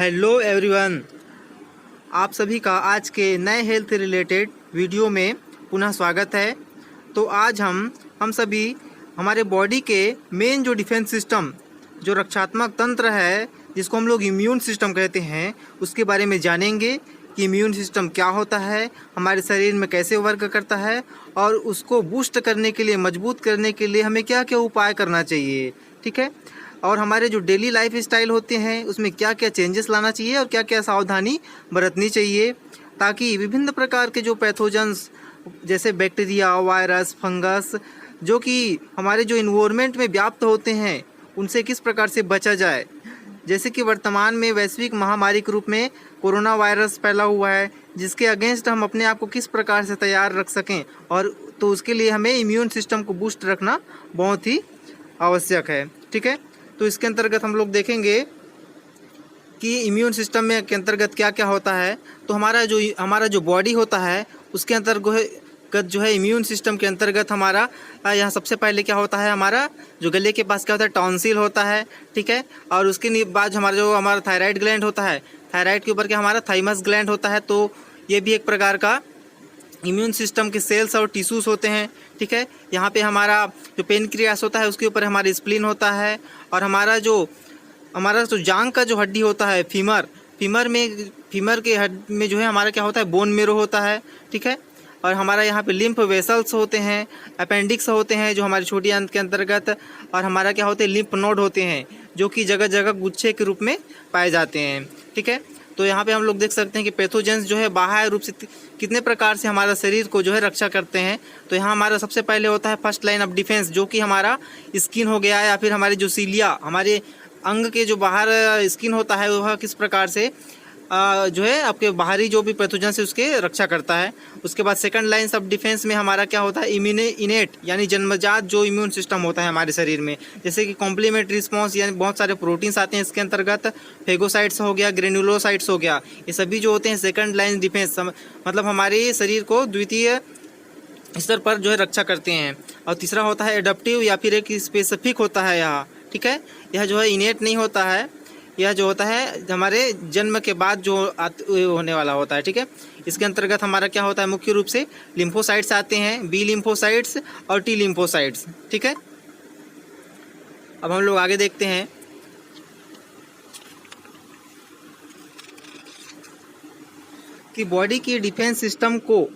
Hello everyone, आप सभी का आज के नए हेल्थ रिलेटेड वीडियो में पुनः स्वागत है। तो आज हम सभी हमारे बॉडी के मेन जो डिफेंस सिस्टम, जो रक्षात्मक तंत्र है, जिसको हम लोग इम्यून सिस्टम कहते हैं, उसके बारे में जानेंगे कि इम्यून सिस्टम क्या होता है, हमारे शरीर में कैसे वर्क करता है और उसको बूस्ट करने के लिए, मजबूत करने के लिए हमें क्या क्या उपाय करना चाहिए। ठीक है, और हमारे जो डेली लाइफ स्टाइल होते हैं उसमें क्या क्या चेंजेस लाना चाहिए और क्या क्या सावधानी बरतनी चाहिए, ताकि विभिन्न प्रकार के जो पैथोजेंस जैसे बैक्टीरिया, वायरस, फंगस जो कि हमारे जो इन्वायरमेंट में व्याप्त होते हैं उनसे किस प्रकार से बचा जाए। जैसे कि वर्तमान में वैश्विक महामारी के रूप में कोरोना वायरस फैला हुआ है, जिसके अगेंस्ट हम अपने आप को किस प्रकार से तैयार रख सकें, और तो उसके लिए हमें इम्यून सिस्टम को बूस्ट रखना बहुत ही आवश्यक है। ठीक है, तो इसके अंतर्गत हम लोग देखेंगे कि इम्यून सिस्टम में के अंतर्गत क्या क्या होता है। तो हमारा जो बॉडी होता है उसके अंतर्गत जो है इम्यून सिस्टम के अंतर्गत हमारा यहाँ सबसे पहले क्या होता है, हमारा जो गले के पास क्या होता है, टॉन्सिल होता है। ठीक है, और उसके बाद हमारा थायराइड ग्लैंड होता है, थायराइड के ऊपर क्या हमारा थाइमस ग्लैंड होता है। तो ये भी एक प्रकार का इम्यून सिस्टम के सेल्स और टिश्यूज होते हैं। ठीक है, यहाँ पे हमारा जो पेनक्रियास होता है उसके ऊपर हमारा स्प्लीन होता है, और हमारा जो जांघ का जो हड्डी होता है, फीमर के हड में जो है हमारा क्या होता है, बोन मेरो होता है। ठीक है, और हमारा यहाँ पे लिम्फ वेसल्स होते हैं, अपेंडिक्स होते हैं जो हमारी छोटी आंत के अंतर्गत, और हमारा क्या होते हैं, लिम्फ नोड होते हैं जो कि जगह जगह गुच्छे के रूप में पाए जाते हैं। ठीक है, तो यहाँ पे हम लोग देख सकते हैं कि पैथोजेंस जो है बाह्य रूप से कितने प्रकार से हमारा शरीर को जो है रक्षा करते हैं। तो यहाँ हमारा सबसे पहले होता है फर्स्ट लाइन ऑफ डिफेंस, जो कि हमारा स्किन हो गया, या फिर हमारे जो सीलिया, हमारे अंग के जो बाहर स्किन होता है वह किस प्रकार से जो है आपके बाहरी जो भी पैथोजन से उसके रक्षा करता है। उसके बाद सेकंड लाइन ऑफ डिफेंस में हमारा क्या होता है, इनेट यानी जन्मजात जो इम्यून सिस्टम होता है हमारे शरीर में, जैसे कि कॉम्प्लीमेंट्री रिस्पॉन्स, यानी बहुत सारे प्रोटीन्स आते हैं इसके अंतर्गत, फेगोसाइट्स हो गया, ग्रेनुलोसाइट्स हो गया, ये सभी जो होते हैं सेकंड लाइन डिफेंस, मतलब हमारे शरीर को द्वितीय स्तर पर जो है रक्षा करते हैं। और तीसरा होता है एडप्टिव, या फिर एक स्पेसिफिक होता है यहाँ। ठीक है, यह जो है इनेट नहीं होता है, यह जो होता है हमारे जन्म के बाद जो होने वाला होता है। ठीक है, इसके अंतर्गत हमारा क्या होता है, मुख्य रूप से लिम्फोसाइट्स आते हैं, बी लिम्फोसाइट्स और टी लिम्फोसाइट्स। ठीक है, अब हम लोग आगे देखते हैं कि बॉडी की डिफेंस सिस्टम को,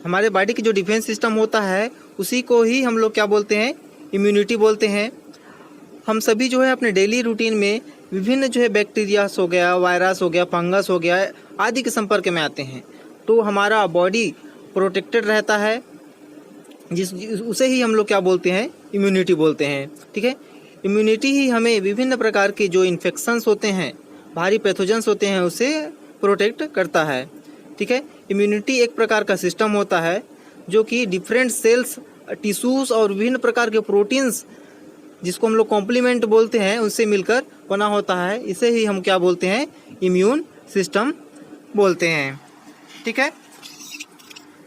हमारे बॉडी की जो डिफेंस सिस्टम होता है उसी को ही हम लोग क्या बोलते हैं, इम्यूनिटी बोलते हैं। हम सभी जो है अपने डेली रूटीन में विभिन्न जो है बैक्टीरियास हो गया, वायरस हो गया, फंगस हो गया आदि के संपर्क में आते हैं, तो हमारा बॉडी प्रोटेक्टेड रहता है, उसे ही हम लोग क्या बोलते हैं, इम्यूनिटी बोलते हैं। ठीक है, इम्यूनिटी ही हमें विभिन्न प्रकार के जो इन्फेक्शंस होते हैं, भारी पैथोजेंस होते हैं, उसे प्रोटेक्ट करता है। ठीक है, इम्यूनिटी एक प्रकार का सिस्टम होता है जो कि डिफरेंट सेल्स, टिश्यूज और विभिन्न प्रकार के प्रोटीन्स, जिसको हम लोग कॉम्प्लीमेंट बोलते हैं, उससे मिलकर बना होता है। इसे ही हम क्या बोलते हैं, इम्यून सिस्टम बोलते हैं। ठीक है,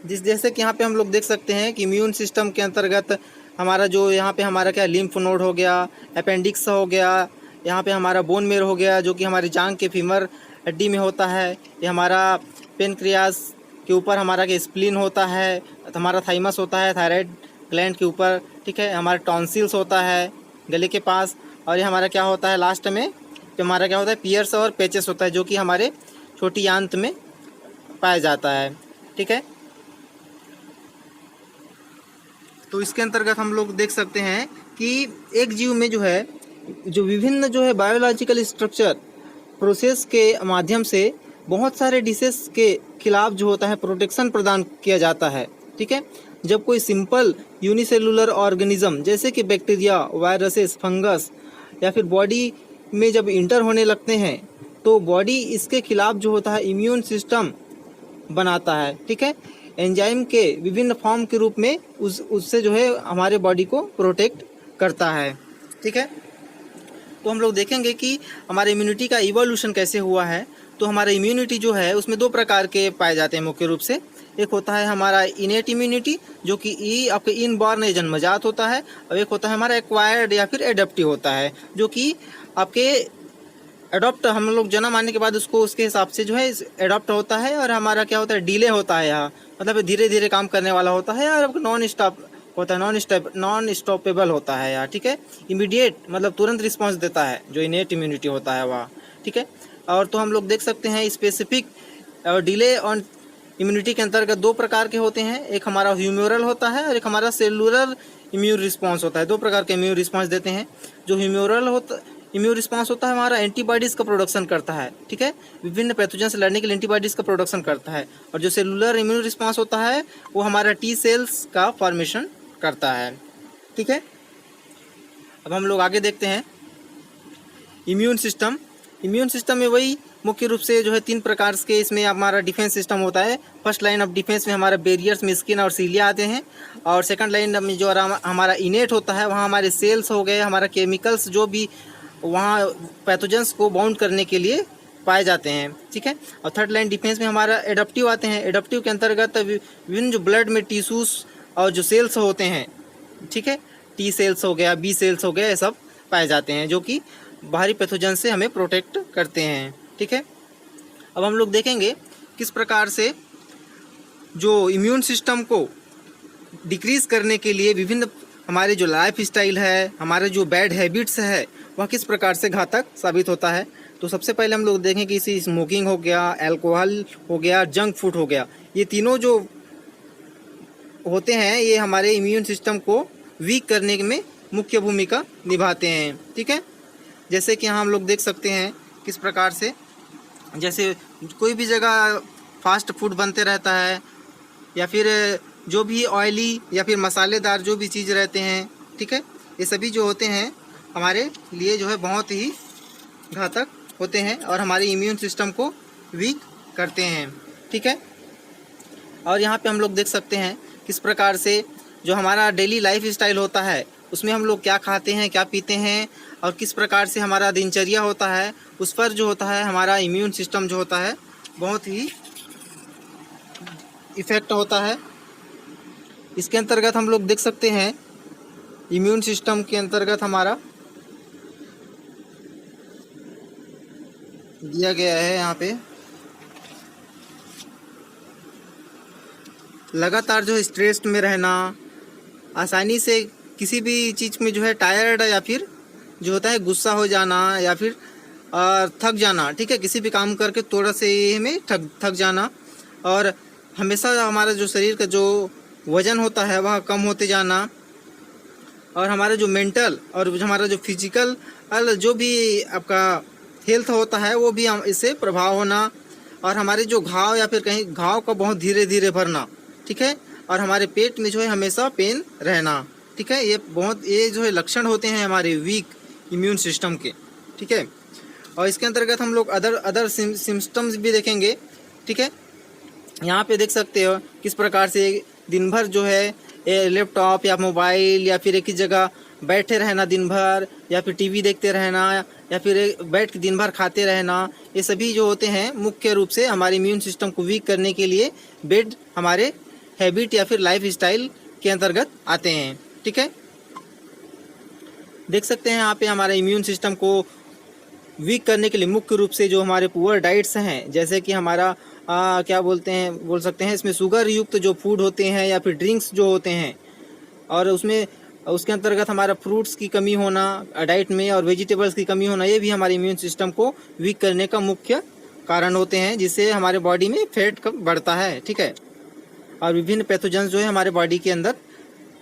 जैसे कि यहाँ पे हम लोग देख सकते हैं कि इम्यून सिस्टम के अंतर्गत हमारा जो यहाँ पे हमारा क्या लिम्फ नोड हो गया, अपेंडिक्स हो गया, यहाँ पे हमारा बोन मेरो हो गया जो कि हमारी जांघ के फीमर हड्डी में होता है, ये हमारा पेनक्रियास के ऊपर हमारा के स्प्लीन होता है, हमारा थाइमस होता है थायराइड ग्लैंड के ऊपर। ठीक है, हमारा टॉन्सिल्स होता है गले के पास, और ये हमारा क्या होता है लास्ट में, जो हमारा क्या होता है, पियर्स और पेचेस होता है जो कि हमारे छोटी आंत में पाया जाता है। ठीक है, तो इसके अंतर्गत हम लोग देख सकते हैं कि एक जीव में जो है, जो विभिन्न जो है बायोलॉजिकल स्ट्रक्चर प्रोसेस के माध्यम से बहुत सारे डिसीज के खिलाफ जो होता है प्रोटेक्शन प्रदान किया जाता है। ठीक है, जब कोई सिंपल यूनिसेलुलर ऑर्गेनिज्म जैसे कि बैक्टीरिया, वायरसेस, फंगस या फिर बॉडी में जब इंटर होने लगते हैं, तो बॉडी इसके खिलाफ जो होता है इम्यून सिस्टम बनाता है। ठीक है, एंजाइम के विभिन्न फॉर्म के रूप में उससे जो है हमारे बॉडी को प्रोटेक्ट करता है। ठीक है, तो हम लोग देखेंगे कि हमारे इम्यूनिटी का इवोल्यूशन कैसे हुआ है। तो हमारा इम्यूनिटी जो है उसमें दो प्रकार के पाए जाते हैं मुख्य रूप से। एक होता है हमारा इनेट इम्यूनिटी जो कि आपके इनबॉर्न जन्मजात होता है, और एक होता है हमारा एक्वायर्ड या फिर एडप्टिव होता है जो कि आपके अडॉप्ट हम लोग जन्म आने के बाद उसको उसके हिसाब से जो है अडॉप्ट होता है, और हमारा क्या होता है डिले होता है यहाँ, मतलब धीरे धीरे काम करने वाला होता है, और नॉन स्टॉप होता है, नॉन स्टॉपेबल होता है यार, ठीक है। इमीडिएट मतलब तुरंत रिस्पांस देता है, जो इनेट इम्यूनिटी होता है वह, ठीक है। और तो हम लोग देख सकते हैं स्पेसिफिक और डिले ऑन इम्यूनिटी के अंतर्गत दो प्रकार के होते हैं, एक हमारा ह्यूमोरल होता है और एक हमारा सेलुलर इम्यून रिस्पांस होता है। दो प्रकार के इम्यून रिस्पांस देते हैं। जो ह्यूमोरल इम्यून रिस्पांस होता है हमारा एंटीबॉडीज़ का प्रोडक्शन करता है, ठीक है, विभिन्न पैथोजन से लड़ने के लिए एंटीबॉडीज़ का प्रोडक्शन करता है। और जो सेलुलर इम्यून रिस्पांस होता है वो हमारा टी सेल्स का फॉर्मेशन करता है, ठीक है। अब हम लोग आगे देखते हैं इम्यून सिस्टम। इम्यून सिस्टम में वही मुख्य रूप से जो है 3 प्रकार के इसमें हमारा डिफेंस सिस्टम होता है। फर्स्ट लाइन ऑफ डिफेंस में हमारा बैरियर्स में स्किन और सीलिया आते हैं, और सेकंड लाइन में जो हमारा इनेट होता है वहाँ हमारे सेल्स हो गए, हमारा केमिकल्स जो भी वहाँ पैथोजेंस को बाउंड करने के लिए पाए जाते हैं, ठीक है। और थर्ड लाइन डिफेंस में हमारा एडप्टिव आते हैं। एडप्टिव के अंतर्गत विभिन्न जो ब्लड में टिश्यूज और जो सेल्स होते हैं, ठीक है, टी सेल्स हो गया, बी सेल्स हो गया, ये सब पाए जाते हैं जो कि बाहरी पैथोजन से हमें प्रोटेक्ट करते हैं, ठीक है। अब हम लोग देखेंगे किस प्रकार से जो इम्यून सिस्टम को डिक्रीज़ करने के लिए विभिन्न हमारे जो लाइफ स्टाइल है, हमारे जो बैड हैबिट्स है, वह किस प्रकार से घातक साबित होता है। तो सबसे पहले हम लोग देखें कि इसी स्मोकिंग हो गया, अल्कोहल हो गया, जंक फूड हो गया, ये तीनों जो होते हैं ये हमारे इम्यून सिस्टम को वीक करने में मुख्य भूमिका निभाते हैं, ठीक है। जैसे कि यहाँ हम लोग देख सकते हैं किस प्रकार से, जैसे कोई भी जगह फास्ट फूड बनते रहता है, या फिर जो भी ऑयली या फिर मसालेदार जो भी चीज़ रहते हैं, ठीक है, ये सभी जो होते हैं हमारे लिए जो है बहुत ही घातक होते हैं और हमारे इम्यून सिस्टम को वीक करते हैं, ठीक है। और यहाँ पे हम लोग देख सकते हैं किस प्रकार से जो हमारा डेली लाइफ स्टाइल होता है उसमें हम लोग क्या खाते हैं, क्या पीते हैं, और किस प्रकार से हमारा दिनचर्या होता है, उस पर जो होता है हमारा इम्यून सिस्टम जो होता है बहुत ही इफ़ेक्ट होता है। इसके अंतर्गत हम लोग देख सकते हैं इम्यून सिस्टम के अंतर्गत हमारा दिया गया है यहाँ पे लगातार जो स्ट्रेस में रहना, आसानी से किसी भी चीज़ में जो है टायर्ड या फिर जो होता है गुस्सा हो जाना, या फिर थक जाना, ठीक है, किसी भी काम करके थोड़ा से में थक जाना, और हमेशा हमारा जो शरीर का जो वज़न होता है वह कम होते जाना, और हमारा जो मेंटल और हमारा जो फिजिकल जो भी आपका हेल्थ होता है वो भी इससे प्रभाव होना, और हमारे जो घाव या फिर कहीं घाव का बहुत धीरे धीरे भरना, ठीक है, और हमारे पेट में जो है हमेशा पेन रहना, ठीक है, ये जो है लक्षण होते हैं हमारे वीक इम्यून सिस्टम के, ठीक है। और इसके अंतर्गत हम लोग अदर सिम्टम्स भी देखेंगे, ठीक है। यहाँ पे देख सकते हो किस प्रकार से दिन भर जो है लैपटॉप या मोबाइल या फिर एक ही जगह बैठे रहना दिन भर, या फिर टीवी देखते रहना, या फिर बैठ के दिन भर खाते रहना, ये सभी जो होते हैं मुख्य रूप से हमारे इम्यून सिस्टम को वीक करने के लिए बेड हमारे हैबिट या फिर लाइफ स्टाइल के अंतर्गत आते हैं, ठीक है। देख सकते हैं यहाँ पे हमारे इम्यून सिस्टम को वीक करने के लिए मुख्य रूप से जो हमारे पुअर डाइट्स हैं, जैसे कि हमारा क्या बोल सकते हैं इसमें शुगर युक्त जो फूड होते हैं या फिर ड्रिंक्स जो होते हैं, और उसके अंतर्गत हमारा फ्रूट्स की कमी होना डाइट में और वेजिटेबल्स की कमी होना, ये भी हमारे इम्यून सिस्टम को वीक करने का मुख्य कारण होते हैं, जिससे हमारे बॉडी में फैट कम बढ़ता है, ठीक है, और विभिन्न पैथोजेंस जो है हमारे बॉडी के अंदर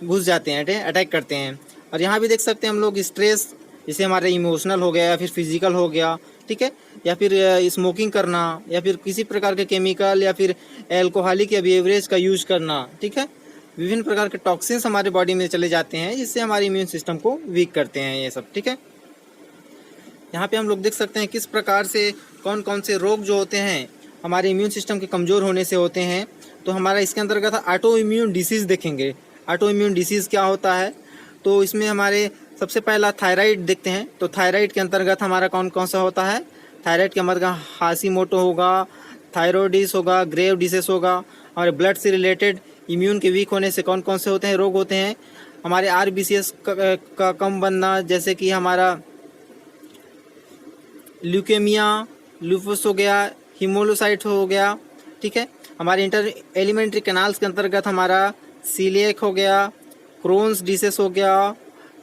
घुस जाते हैं, अटैक करते हैं। और यहाँ भी देख सकते हैं हम लोग स्ट्रेस, जैसे हमारे इमोशनल हो गया या फिर फिजिकल हो गया, ठीक है, या फिर स्मोकिंग करना, या फिर किसी प्रकार के केमिकल या फिर एल्कोहलिक या बेवरेज का यूज करना, ठीक है, विभिन्न प्रकार के टॉक्सिन्स हमारे बॉडी में चले जाते हैं जिससे हमारे इम्यून सिस्टम को वीक करते हैं ये सब, ठीक है। यहाँ पे हम लोग देख सकते हैं किस प्रकार से कौन कौन से रोग जो होते हैं हमारे इम्यून सिस्टम के कमज़ोर होने से होते हैं। तो हमारा इसके अंतर्गत ऑटो इम्यून डिसीज़ देखेंगे। ऑटो इम्यून डिसीज़ क्या होता है, तो इसमें हमारे सबसे पहला थायराइड देखते हैं। तो थायराइड के अंतर्गत हमारा कौन कौन सा होता है, थायराइड के अंतर्गत हाशीमोटो होगा, थायरोइडिस होगा, ग्रेव डिसीज होगा, और ब्लड से रिलेटेड इम्यून के वीक होने से कौन कौन से होते हैं रोग होते हैं, हमारे RBCs का कम बनना, जैसे कि हमारा ल्यूकेमिया, लूपस हो गया, हीमोलोसाइट हो गया, ठीक है। हमारे इंटर एलिमेंट्री कैनाल्स के अंतर्गत हमारा सीलिएक हो गया, क्रोन्स डिसीज हो गया,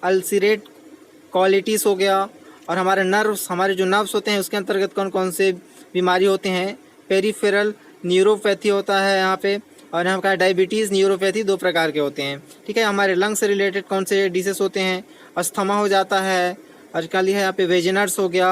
अल्सरेट कोलिटिस हो गया। और हमारे नर्व्स, हमारे जो नर्व्स होते हैं उसके अंतर्गत कौन कौन से बीमारी होते हैं, पेरिफेरल न्यूरोपैथी होता है यहाँ पे, और यहाँ का डायबिटीज़ न्यूरोपैथी 2 प्रकार के होते हैं, ठीक है। हमारे लंग से रिलेटेड कौन से डिसीज होते हैं, अस्थमा हो जाता है, आजकल है यहाँ पे वेजिनर्स हो गया,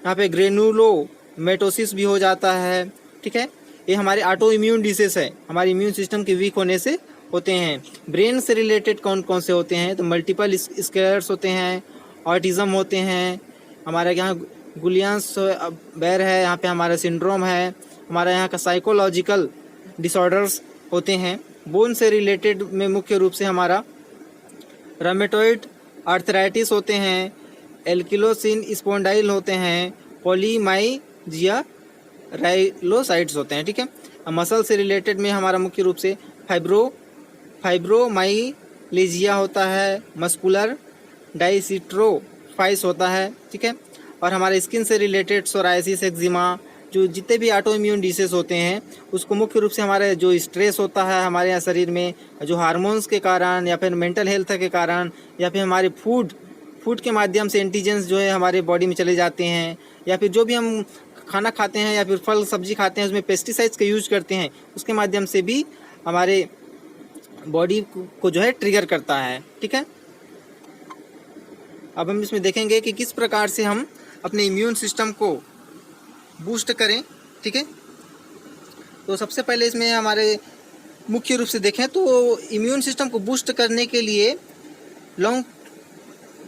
यहाँ पे ग्रेनुलोमेटोसिस भी हो जाता है, ठीक है। ये हमारे ऑटो इम्यून डिसीज है, हमारे इम्यून सिस्टम के वीक होने से होते हैं। ब्रेन से रिलेटेड कौन कौन से होते हैं, तो मल्टीपल स्क्लेरोसिस होते हैं, ऑटिज़म होते हैं, हमारे यहाँ गुलियंस बेर है, यहाँ पे हमारा सिंड्रोम है, हमारा यहाँ का साइकोलॉजिकल डिसऑर्डर्स होते हैं। बोन से रिलेटेड में मुख्य रूप से हमारा रोमेटॉइड आर्थराइटिस होते हैं, एल्किलोसिन स्पॉन्डाइल होते हैं, पॉलीमाइजिया राइलोसाइट्स होते हैं, ठीक है। मसल से रिलेटेड में हमारा मुख्य रूप से फाइब्रोमाइलेजिया होता है, मस्कुलर डाइसिट्रोफाइस होता है, ठीक है। और हमारे स्किन से रिलेटेड सोराइसिस, एक्जिमा, जो जितने भी ऑटो इम्यून डिसीज होते हैं उसको मुख्य रूप से हमारे जो स्ट्रेस होता है हमारे यहाँ शरीर में, जो हार्मोन्स के कारण या फिर मेंटल हेल्थ के कारण या फिर हमारे फूड के माध्यम से एंटीजेंस जो है हमारे बॉडी में चले जाते हैं, या फिर जो भी हम खाना खाते हैं या फिर फल सब्जी खाते हैं उसमें पेस्टिसाइड्स का यूज करते हैं, उसके माध्यम से भी हमारे बॉडी को जो है ट्रिगर करता है, ठीक है। अब हम इसमें देखेंगे कि किस प्रकार से हम अपने इम्यून सिस्टम को बूस्ट करें, ठीक है। तो सबसे पहले इसमें हमारे मुख्य रूप से देखें तो इम्यून सिस्टम को बूस्ट करने के लिए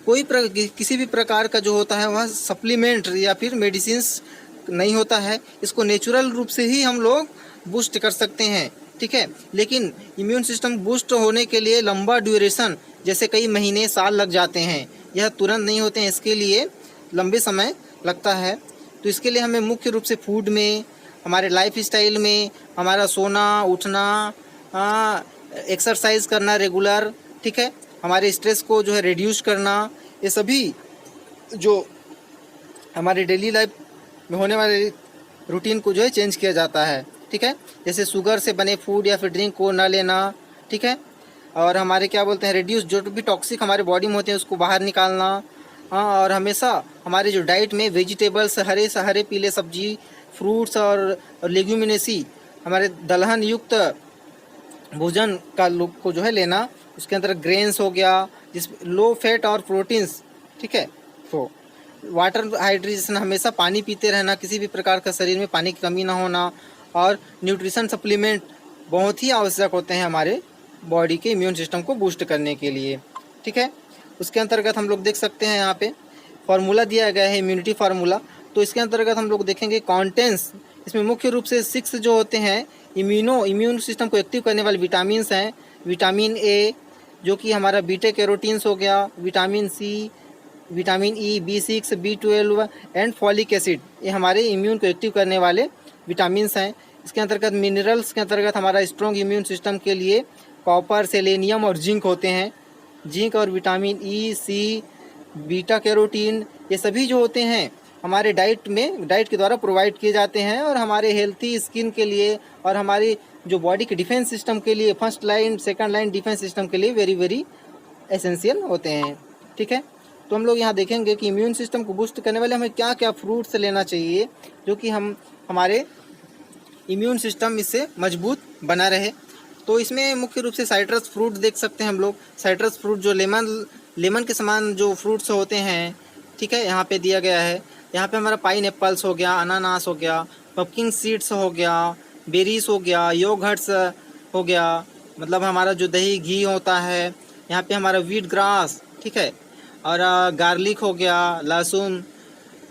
किसी भी प्रकार का जो होता है वह सप्लीमेंट या फिर मेडिसिन्स नहीं होता है, इसको नेचुरल रूप से ही हम लोग बूस्ट कर सकते हैं, ठीक है। लेकिन इम्यून सिस्टम बूस्ट होने के लिए लंबा ड्यूरेशन जैसे कई महीने साल लग जाते हैं, यह तुरंत नहीं होते हैं, इसके लिए लंबे समय लगता है। तो इसके लिए हमें मुख्य रूप से फूड में, हमारे लाइफ स्टाइल में, हमारा सोना उठना, एक्सरसाइज करना रेगुलर, ठीक है, हमारे स्ट्रेस को जो है रिड्यूस करना, ये सभी जो हमारे डेली लाइफ में होने वाले रूटीन को जो है चेंज किया जाता है, ठीक है। जैसे शुगर से बने फूड या फिर ड्रिंक को ना लेना, ठीक है। और हमारे क्या बोलते हैं रिड्यूस, जो भी टॉक्सिक हमारे बॉडी में होते हैं उसको बाहर निकालना। हाँ, और हमेशा हमारे जो डाइट में वेजिटेबल्स, हरे पीले सब्जी, फ्रूट्स और लेग्यूमिनेसी, हमारे दलहन युक्त भोजन का लोग को जो है लेना। उसके अंदर ग्रेन्स हो गया, जिस लो फैट और प्रोटीन्स, ठीक है। तो वाटर हाइड्रेशन, हमेशा पानी पीते रहना, किसी भी प्रकार का शरीर में पानी की कमी ना होना, और न्यूट्रिशन सप्लीमेंट बहुत ही आवश्यक होते हैं हमारे बॉडी के इम्यून सिस्टम को बूस्ट करने के लिए, ठीक है। उसके अंतर्गत हम लोग देख सकते हैं यहाँ पे फार्मूला दिया गया है, इम्यूनिटी फार्मूला। तो इसके अंतर्गत हम लोग देखेंगे कॉन्टेंट्स, इसमें मुख्य रूप से 6 जो होते हैं इम्यून सिस्टम को एक्टिव करने वाले विटामिन्स हैं। विटामिन ए जो कि हमारा बीटा कैरोटीन्स हो गया, vitamin C, vitamin E, B6, B12 and folic acid, ये हमारे इम्यून को एक्टिव करने वाले विटामिन्स हैं। इसके अंतर्गत मिनरल्स के अंतर्गत हमारा स्ट्रॉन्ग इम्यून सिस्टम के लिए कॉपर, सेलेनियम और जिंक होते हैं। जिंक और विटामिन ई, सी, बीटा कैरोटीन, ये सभी जो होते हैं हमारे डाइट के द्वारा प्रोवाइड किए जाते हैं, और हमारे हेल्थी स्किन के लिए और हमारी जो बॉडी के डिफेंस सिस्टम के लिए, first line second line defence system के लिए वेरी वेरी एसेंशियल होते हैं, ठीक है। तो हम लोग यहाँ देखेंगे कि इम्यून सिस्टम को बूस्ट करने वाले हमें क्या क्या फ्रूट्स लेना चाहिए जो कि हमारे इम्यून सिस्टम इससे मजबूत बना रहे। तो इसमें मुख्य रूप से साइट्रस फ्रूट देख सकते हैं हम लोग। साइट्रस फ्रूट जो लेमन के समान जो फ्रूट्स होते हैं, ठीक है, यहाँ पे दिया गया है। यहाँ पे हमारा पाइन एप्पल्स हो गया, अनानास हो गया, पम्पकिन सीड्स हो गया, बेरीज हो गया, योगर्ट्स हो गया, मतलब हमारा जो दही घी होता है। यहाँ पे हमारा व्हीट ग्रास, ठीक है, और गार्लिक हो गया, लहसुन,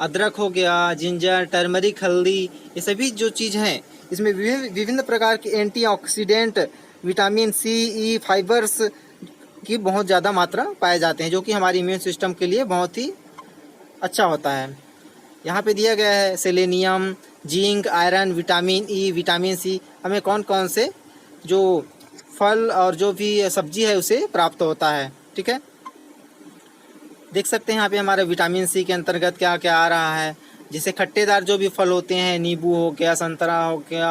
अदरक हो गया, जिंजर, टर्मरिक, हल्दी, ये सभी जो चीज़ हैं इसमें विभिन्न प्रकार के एंटीऑक्सीडेंट, विटामिन सी, ई, फाइबर्स की बहुत ज़्यादा मात्रा पाए जाते हैं, जो कि हमारे इम्यून सिस्टम के लिए बहुत ही अच्छा होता है। यहाँ पे दिया गया है selenium, zinc, iron, vitamin E, vitamin C हमें कौन कौन से जो फल और जो भी सब्जी है उसे प्राप्त होता है, ठीक है। देख सकते हैं यहाँ पे हमारे विटामिन सी के अंतर्गत क्या क्या आ रहा है। जैसे खट्टेदार जो भी फल होते हैं, नींबू हो गया, संतरा हो गया,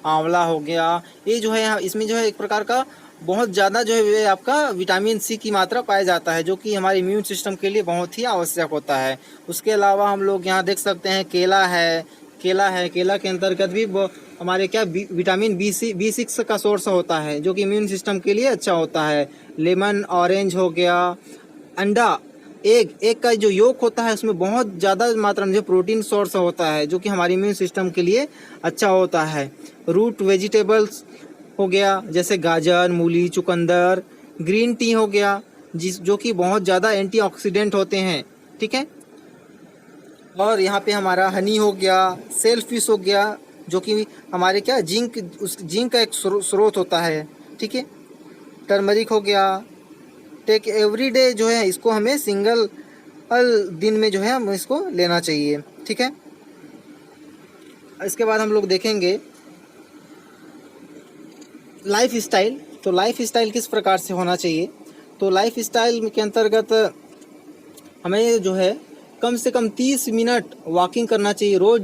आंवला हो गया, ये जो है इसमें जो है एक प्रकार का बहुत ज़्यादा जो है आपका विटामिन सी की मात्रा पाया जाता है, जो कि हमारे इम्यून सिस्टम के लिए बहुत ही आवश्यक होता है। उसके अलावा हम लोग यहाँ देख सकते हैं केला है, केला के अंतर्गत भी हमारे क्या विटामिन B6 का सोर्स होता है, जो कि इम्यून सिस्टम के लिए अच्छा होता है। लेमन, ऑरेंज हो गया, अंडा, एग का जो योक होता है उसमें बहुत ज़्यादा मात्रा में जो प्रोटीन सोर्स होता है, जो कि हमारे इम्यून सिस्टम के लिए अच्छा होता है। रूट वेजिटेबल्स हो गया, जैसे गाजर, मूली, चुकंदर, ग्रीन टी हो गया, जो कि बहुत ज़्यादा एंटीऑक्सीडेंट होते हैं, ठीक है। और यहाँ पे हमारा हनी हो गया, सेल फिश हो गया, जो कि हमारे क्या जिंक का एक स्रोत होता है, ठीक है। टर्मरिक हो गया। टेक एवरी डे जो है इसको हमें सिंगल दिन में जो है हम इसको लेना चाहिए, ठीक है। इसके बाद हम लोग देखेंगे लाइफ स्टाइल। तो लाइफ स्टाइल किस प्रकार से होना चाहिए, तो लाइफ स्टाइल के अंतर्गत हमें जो है कम से कम 30 मिनट वॉकिंग करना चाहिए रोज़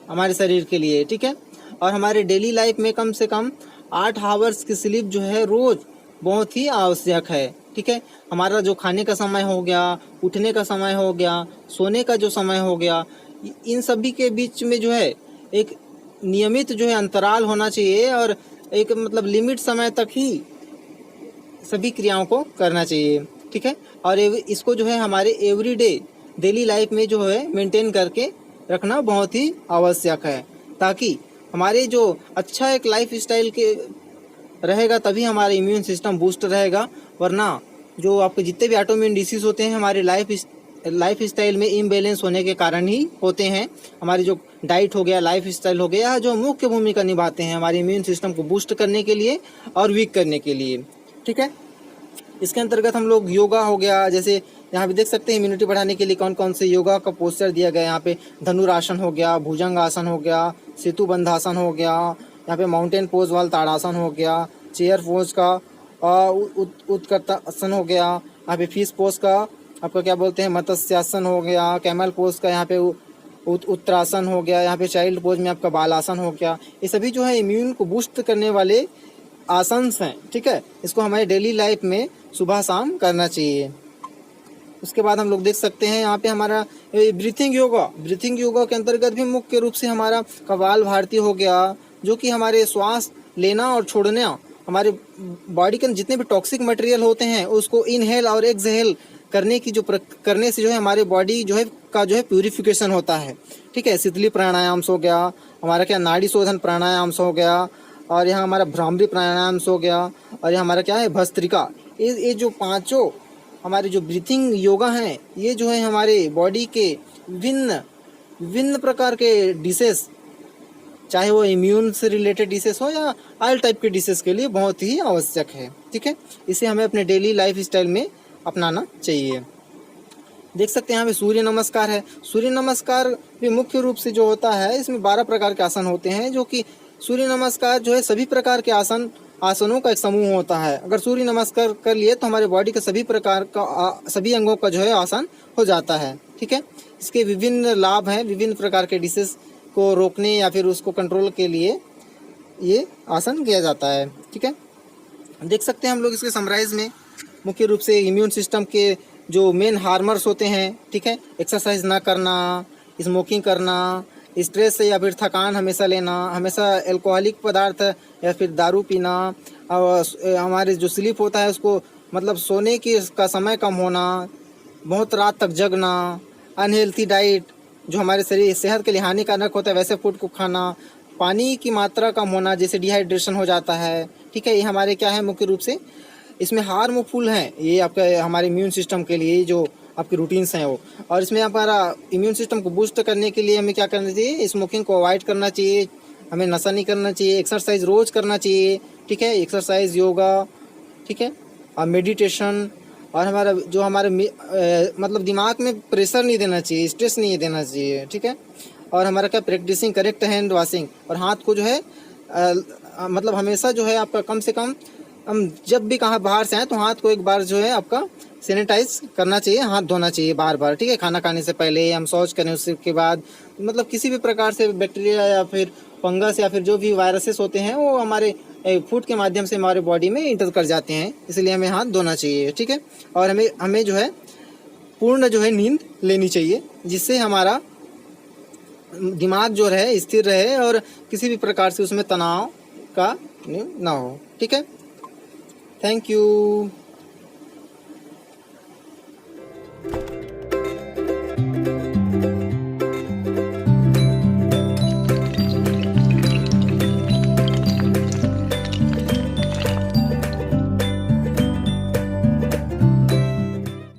हमारे शरीर के लिए, ठीक है। और हमारे डेली लाइफ में कम से कम 8 आवर्स की स्लीप जो है रोज़ बहुत ही आवश्यक है, ठीक है। हमारा जो खाने का समय हो गया, उठने का समय हो गया, सोने का जो समय हो गया, इन सभी के बीच में जो है एक नियमित जो है अंतराल होना चाहिए, और एक मतलब लिमिट समय तक ही सभी क्रियाओं को करना चाहिए, ठीक है। और इसको जो है हमारे एवरीडे डेली लाइफ में जो है मेंटेन करके रखना बहुत ही आवश्यक है, ताकि हमारे जो अच्छा एक लाइफ स्टाइल के रहेगा तभी हमारा इम्यून सिस्टम बूस्ट रहेगा। वरना जो आपके जितने भी ऑटोइम्यून डिसीज होते हैं हमारे लाइफ स्टाइल में इम्बैलेंस होने के कारण ही होते हैं। हमारी जो डाइट हो गया, लाइफ स्टाइल हो गया, जो मुख्य भूमिका निभाते हैं हमारे इम्यून सिस्टम को बूस्ट करने के लिए और वीक करने के लिए, ठीक है। इसके अंतर्गत हम लोग योगा हो गया, जैसे यहाँ पे देख सकते हैं इम्यूनिटी बढ़ाने के लिए कौन कौन से योगा का पोस्टर दिया गया है। यहाँ पे धनुरासन हो गया, भुजंग आसन हो गया, सेतु बंधासन हो गया, यहाँ पे माउंटेन पोज वाला ताड़ासन हो गया, चेयर पोज का उत्कर्षासन हो गया, यहाँ पे फिश पोज का आपका क्या बोलते हैं मत्स्यासन हो गया, कैमल पोज का यहाँ पे उत्तरासन हो गया, यहाँ पे चाइल्ड पोज में आपका बालासन हो गया। ये सभी जो है इम्यून को बूस्ट करने वाले आसन हैं, ठीक है। इसको हमारे डेली लाइफ में सुबह शाम करना चाहिए। उसके बाद हम लोग देख सकते हैं यहाँ पे हमारा ब्रीथिंग योगा के अंतर्गत भी मुख्य रूप से हमारा कपाल भारती हो गया, जो कि हमारे श्वास लेना और छोड़ना, हमारे बॉडी के जितने भी टॉक्सिक मटेरियल होते हैं उसको इनहेल और एक्सहेल करने से जो है हमारे बॉडी जो है प्यूरिफिकेशन होता है, ठीक है। शीतली प्राणायाम हो गया, हमारा क्या नाड़ी शोधन प्राणायाम हो गया, और यहाँ हमारा भ्रामरी प्राणायाम हो गया, और यहाँ हमारा क्या है भस्त्रिका। ये जो पांचों हमारे जो ब्रीथिंग योगा हैं, ये जो है हमारे बॉडी के विभिन्न प्रकार के डिसेस, चाहे वो इम्यून से रिलेटेड डिसेस हो या ऑल टाइप के डिसेस के लिए बहुत ही आवश्यक है, ठीक है। इसे हमें अपने डेली लाइफ स्टाइल में अपनाना चाहिए। देख सकते हैं यहाँ पे सूर्य नमस्कार है। सूर्य नमस्कार भी मुख्य रूप से जो होता है इसमें 12 प्रकार के आसन होते हैं, जो कि सूर्य नमस्कार जो है सभी प्रकार के आसनों का एक समूह होता है। अगर सूर्य नमस्कार कर लिए तो हमारे बॉडी के सभी प्रकार का सभी अंगों का जो है आसन हो जाता है, ठीक है। इसके विभिन्न लाभ हैं, विभिन्न प्रकार के डिसीज को रोकने या फिर उसको कंट्रोल के लिए ये आसन किया जाता है, ठीक है। देख सकते हैं हम लोग इसके समराइज में मुख्य रूप से इम्यून सिस्टम के जो मेन हार्मर्स होते हैं, ठीक है। एक्सरसाइज ना करना, स्मोकिंग करना, स्ट्रेस से या फिर थकान हमेशा लेना, हमेशा अल्कोहलिक पदार्थ या फिर दारू पीना, और हमारे जो स्लीप होता है उसको मतलब सोने की का समय कम होना, बहुत रात तक जगना, अनहेल्थी डाइट जो हमारे शरीर सेहत के लिए हानिकारक होता है वैसे फूड को खाना, पानी की मात्रा कम होना जैसे डिहाइड्रेशन हो जाता है, ठीक है। ये हमारे क्या है मुख्य रूप से इसमें हार्मफुल हैं, ये आपके हमारे इम्यून सिस्टम के लिए जो आपके रूटीन्स हैं वो। और इसमें हमारा इम्यून सिस्टम को बूस्ट करने के लिए हमें क्या करना चाहिए, स्मोकिंग को अवॉइड करना चाहिए, हमें नशा नहीं करना चाहिए, एक्सरसाइज रोज़ करना चाहिए, ठीक है। एक्सरसाइज, योगा, ठीक है, और मेडिटेशन, और हमारे मतलब दिमाग में प्रेशर नहीं देना चाहिए, स्ट्रेस नहीं देना चाहिए, ठीक है। और हमारा क्या प्रैक्टिसिंग करेक्ट हैंड वॉशिंग, और हाथ को जो है मतलब हमेशा जो है आपका कम से कम हम जब भी कहाँ बाहर से आए तो हाथ को एक बार जो है आपका सैनिटाइज करना चाहिए, हाथ धोना चाहिए बार बार, ठीक है। खाना खाने से पहले हम शौच करें उसके बाद, मतलब किसी भी प्रकार से बैक्टीरिया या फिर फंगस या फिर जो भी वायरसेस होते हैं वो हमारे फूड के माध्यम से हमारे बॉडी में इंटर कर जाते हैं, इसलिए हमें हाथ धोना चाहिए, ठीक है। और हमें जो है पूर्ण जो है नींद लेनी चाहिए, जिससे हमारा दिमाग जो रहे स्थिर रहे और किसी भी प्रकार से उसमें तनाव का ना हो, ठीक है। Thank you.